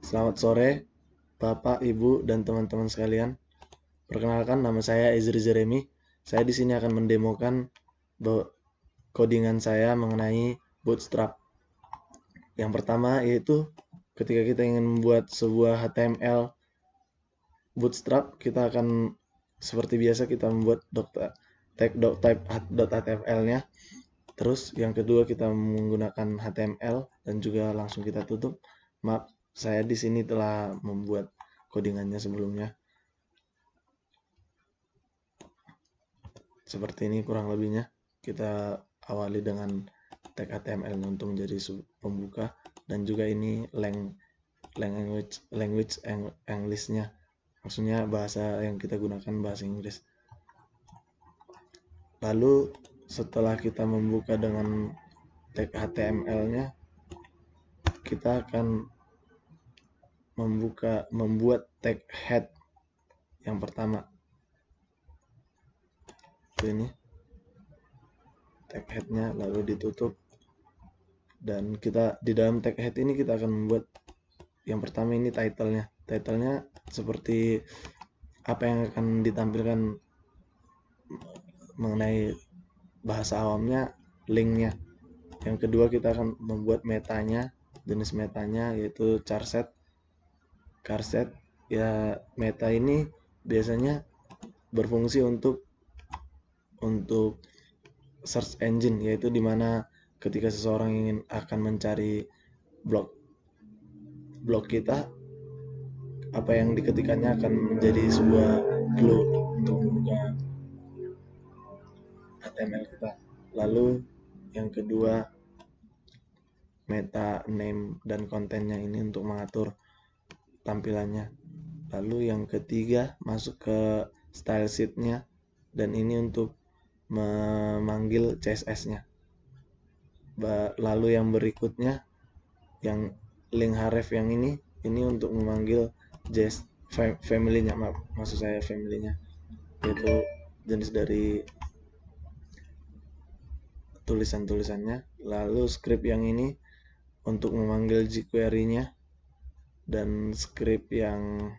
Selamat sore, Bapak, Ibu, dan teman-teman sekalian. Perkenalkan, nama saya Ezri Jeremy. Saya di sini akan mendemokan codingan saya mengenai Bootstrap. Yang pertama yaitu ketika kita ingin membuat sebuah HTML Bootstrap, kita akan seperti biasa kita membuat tag.type.html-nya. Terus yang kedua kita menggunakan HTML dan juga langsung kita tutup. Maaf, saya di sini telah membuat codingannya sebelumnya. Seperti ini kurang lebihnya. Kita awali dengan tag HTML untuk menjadi pembuka, dan juga ini language English-nya. Maksudnya bahasa yang kita gunakan bahasa Inggris. Lalu setelah kita membuka dengan tag HTML-nya, kita akan membuat tag head yang pertama. Ini tag head-nya lalu ditutup, dan kita di dalam tag head ini kita akan membuat yang pertama ini title-nya seperti apa yang akan ditampilkan mengenai bahasa awamnya, linknya. Yang kedua kita akan membuat metanya, jenis metanya yaitu charset. Ya, meta ini biasanya berfungsi untuk search engine, yaitu dimana ketika seseorang akan mencari blog kita, apa yang diketikannya akan menjadi sebuah clue untuk membuka HTML kita. Lalu yang kedua, meta name dan kontennya ini untuk mengatur tampilannya. Lalu yang ketiga masuk ke style sheet-nya, dan ini untuk memanggil CSS-nya. Lalu yang berikutnya, yang link href yang ini untuk memanggil family-nya, maksud saya family-nya, yaitu jenis dari tulisan-tulisannya. Lalu script yang ini untuk memanggil jQuery-nya, dan script yang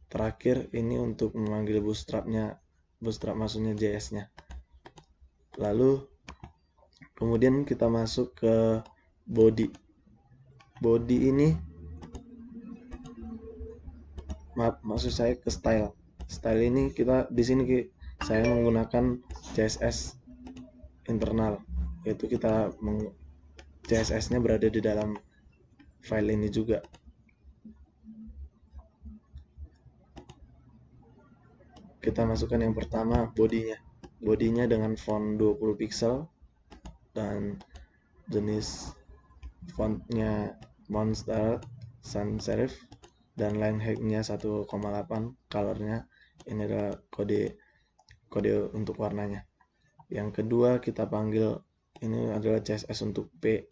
terakhir ini untuk memanggil bootstrap maksudnya JS-nya. Lalu kemudian kita masuk ke body ini, maksud saya ke style ini. Kita di sini saya menggunakan CSS internal, yaitu CSS-nya berada di dalam file ini juga. Kita masukkan yang pertama bodinya dengan font 20 pixel dan jenis fontnya Monster Sans Serif, dan line height-nya 1,8. colornya ini adalah kode untuk warnanya. Yang kedua kita panggil ini adalah CSS untuk P,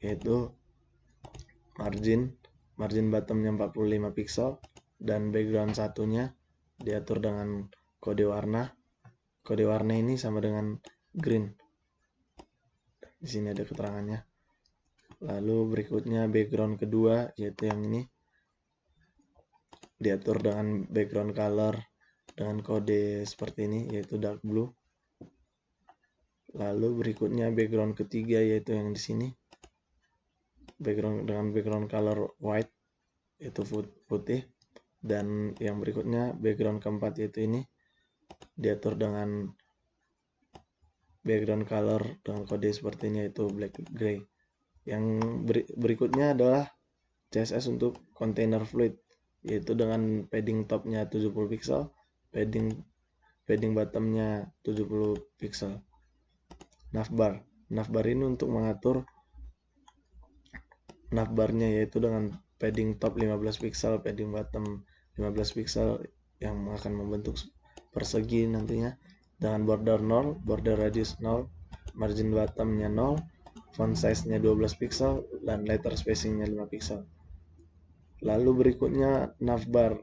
yaitu margin bottomnya 45 pixel, dan background satunya diatur dengan kode warna ini sama dengan green. Di sini ada keterangannya. Lalu berikutnya background kedua, yaitu yang ini, diatur dengan background color dengan kode seperti ini, yaitu dark blue. Lalu berikutnya background ketiga, yaitu yang di sini, dengan background color white, yaitu putih. Dan yang berikutnya background keempat, yaitu ini, diatur dengan background color dengan kode seperti ini, yaitu black gray. Yang berikutnya adalah CSS untuk container fluid, yaitu dengan padding topnya 70 pixel, padding bottomnya 70 pixel. Navbar ini untuk mengatur navbarnya, yaitu dengan padding top 15 pixel, padding bottom 15 pixel, yang akan membentuk persegi nantinya, dengan border 0, border radius 0, margin bottomnya 0, font size-nya 12 pixel, dan letter spacing-nya 5 pixel. Lalu berikutnya navbar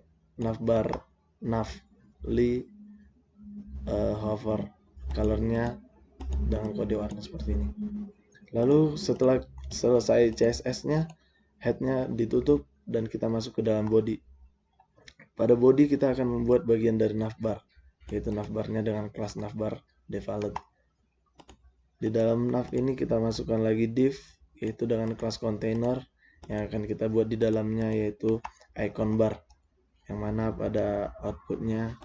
hover, colornya dengan kode warna seperti ini. Lalu setelah selesai CSS-nya, headnya ditutup dan kita masuk ke dalam body. Pada body kita akan membuat bagian dari navbar, yaitu navbarnya dengan kelas navbar default. Di dalam nav ini kita masukkan lagi div, yaitu dengan kelas container yang akan kita buat di dalamnya, yaitu icon bar, yang mana pada outputnya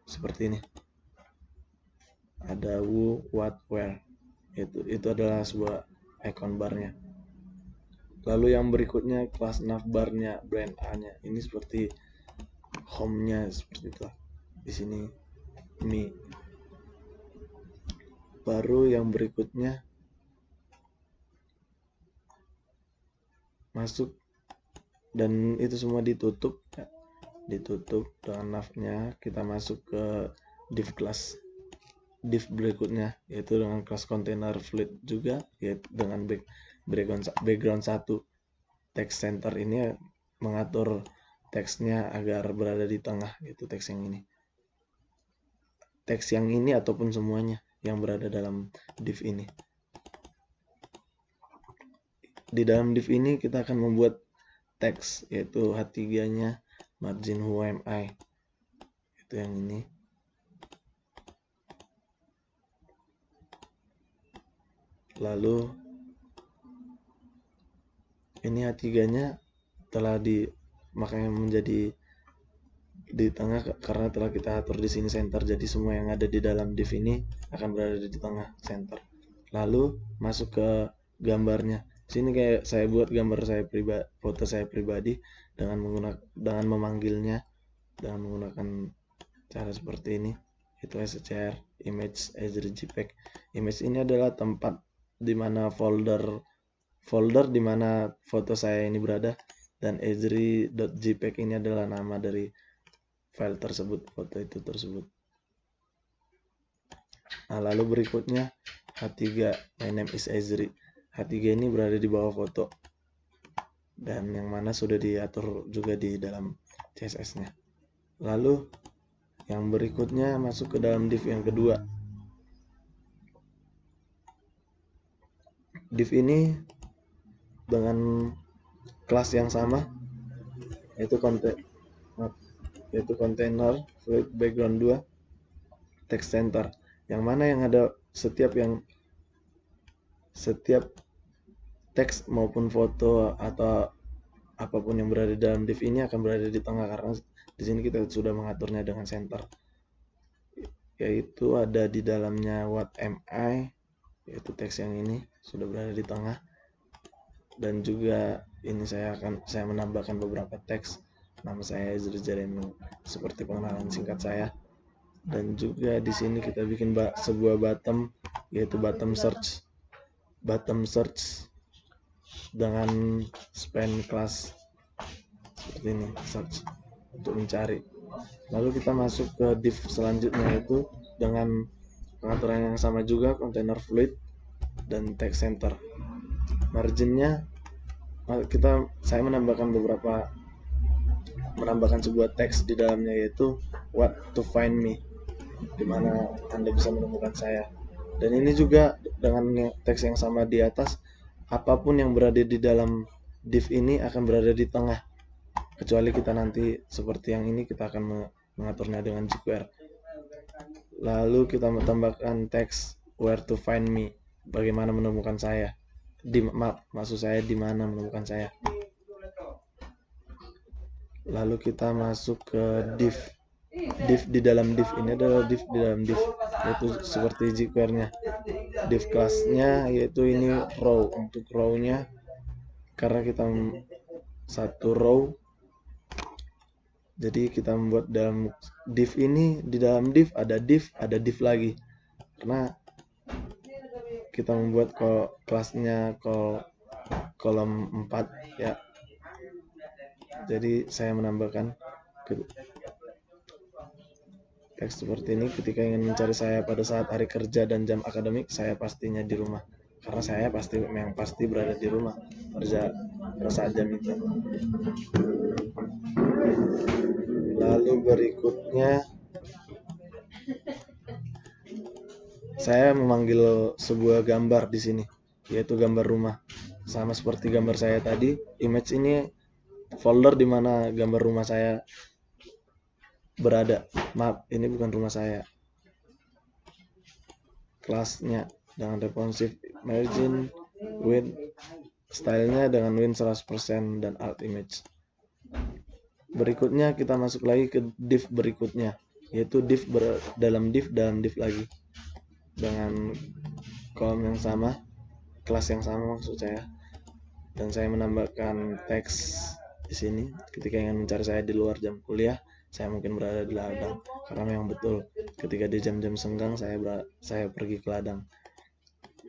seperti ini, ada who, what, where. Itu adalah sebuah icon barnya. Lalu yang berikutnya kelas navbarnya, brand A-nya. Ini seperti home-nya, seperti itu. Di sini me. Baru yang berikutnya masuk, dan itu semua ditutup ya. Ditutup dengan navnya. Kita masuk ke div class, div berikutnya, yaitu dengan kelas container fluid juga, yaitu dengan background 1. Text center ini mengatur teksnya agar berada di tengah, yaitu teks yang ini. Teks yang ini ataupun semuanya yang berada dalam div ini. Di dalam div ini kita akan membuat teks, yaitu H3-nya margin who am I. Itu yang ini. Lalu ini H3-nya telah makanya menjadi di tengah karena telah kita atur di sini center. Jadi semua yang ada di dalam div ini akan berada di tengah center. Lalu masuk ke gambarnya. Sini kayak saya buat gambar saya pribadi, foto saya pribadi dengan memanggilnya dengan menggunakan cara seperti ini. Itu SCR, image, JPEG. Image ini adalah tempat di mana folder di mana foto saya ini berada, dan ezri.jpg ini adalah nama dari file tersebut, foto itu tersebut. Nah, lalu berikutnya H3, my name is Ezri. H3 ini berada di bawah foto, dan yang mana sudah diatur juga di dalam CSS-nya. Lalu yang berikutnya masuk ke dalam div yang kedua. Div ini dengan kelas yang sama, yaitu container fluid background 2 text center, yang mana yang ada setiap teks maupun foto atau apapun yang berada di dalam div ini akan berada di tengah, karena di sini kita sudah mengaturnya dengan center, yaitu ada di dalamnya what am I, yaitu teks yang ini sudah berada di tengah. Dan juga ini saya menambahkan beberapa teks. Nama saya Ezri Jeremy, seperti pengenalan singkat saya. Dan juga di sini kita bikin sebuah bottom, yaitu bottom search dengan span class seperti ini, search untuk mencari. Lalu kita masuk ke div selanjutnya, yaitu dengan pengaturan yang sama juga, container fluid dan text center. Marginnya saya menambahkan sebuah teks di dalamnya, yaitu what to find me, dimana Anda bisa menemukan saya. Dan ini juga dengan teks yang sama di atas, apapun yang berada di dalam div ini akan berada di tengah, kecuali kita nanti seperti yang ini kita akan mengaturnya dengan jQuery. Lalu kita menambahkan teks where to find me, bagaimana menemukan saya. Maksud saya di mana menemukan saya. Lalu kita masuk ke div di dalam div ini adalah div di dalam div, yaitu seperti jQuery-nya. Div kelasnya yaitu ini row. Untuk row-nya, karena kita satu row, jadi kita membuat dalam div ini, di dalam div ada div lagi, karena kita membuat kelasnya kolom 4 ya. Jadi saya menambahkan teks seperti ini. Ketika ingin mencari saya pada saat hari kerja dan jam akademik, saya pastinya di rumah, karena saya pasti berada di rumah pada saat jam itu. Lalu berikutnya saya memanggil sebuah gambar di sini, yaitu gambar rumah. sama seperti gambar saya tadi, image ini folder di mana gambar rumah saya berada. Maaf, ini bukan rumah saya. Kelasnya dengan responsive margin, width, stylenya dengan win 100% dan alt image. Berikutnya kita masuk lagi ke div berikutnya, yaitu div dalam div lagi dengan kolom yang sama, kelas yang sama maksud saya. Dan saya menambahkan teks di sini ketika ingin mencari saya di luar jam kuliah. Saya mungkin berada di ladang, karena memang betul ketika di jam-jam senggang saya pergi ke ladang.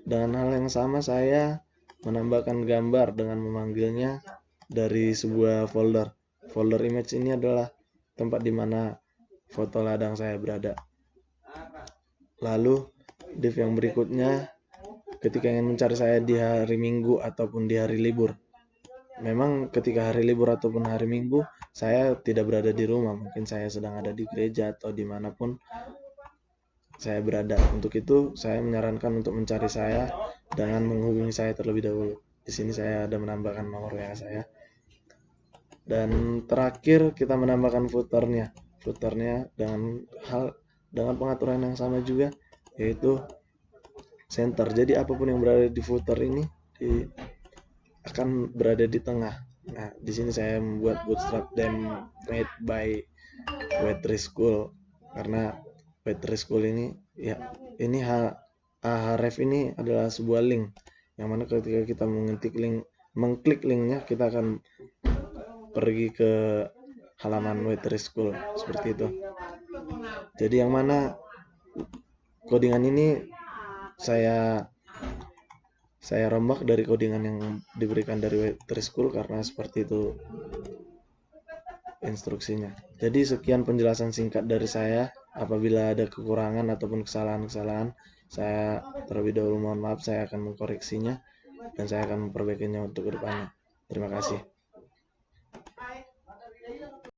Dengan hal yang sama saya menambahkan gambar dengan memanggilnya dari sebuah folder. Folder image ini adalah tempat di mana foto ladang saya berada. Lalu div yang berikutnya ketika ingin mencari saya di hari Minggu ataupun di hari libur. Memang ketika hari libur ataupun hari Minggu saya tidak berada di rumah, mungkin saya sedang ada di gereja atau dimanapun saya berada. Untuk itu saya menyarankan untuk mencari saya dengan menghubungi saya terlebih dahulu. Di sini saya ada menambahkan nomor WA saya. Dan terakhir kita menambahkan footernya dengan pengaturan yang sama juga, yaitu center. Jadi apapun yang berada di footer ini akan berada di tengah. Nah, di sini saya membuat bootstrap theme made by Web3 School, karena Web3 School ini ini href ini adalah sebuah link yang mana ketika kita mengklik linknya kita akan pergi ke halaman Web3 School seperti itu. Jadi yang mana codingan ini saya rombak dari codingan yang diberikan dari Web3 School karena seperti itu instruksinya. Jadi sekian penjelasan singkat dari saya. Apabila ada kekurangan ataupun kesalahan-kesalahan, saya terlebih dahulu mohon maaf, saya akan mengkoreksinya dan saya akan memperbaikinya untuk kedepannya. Terima kasih.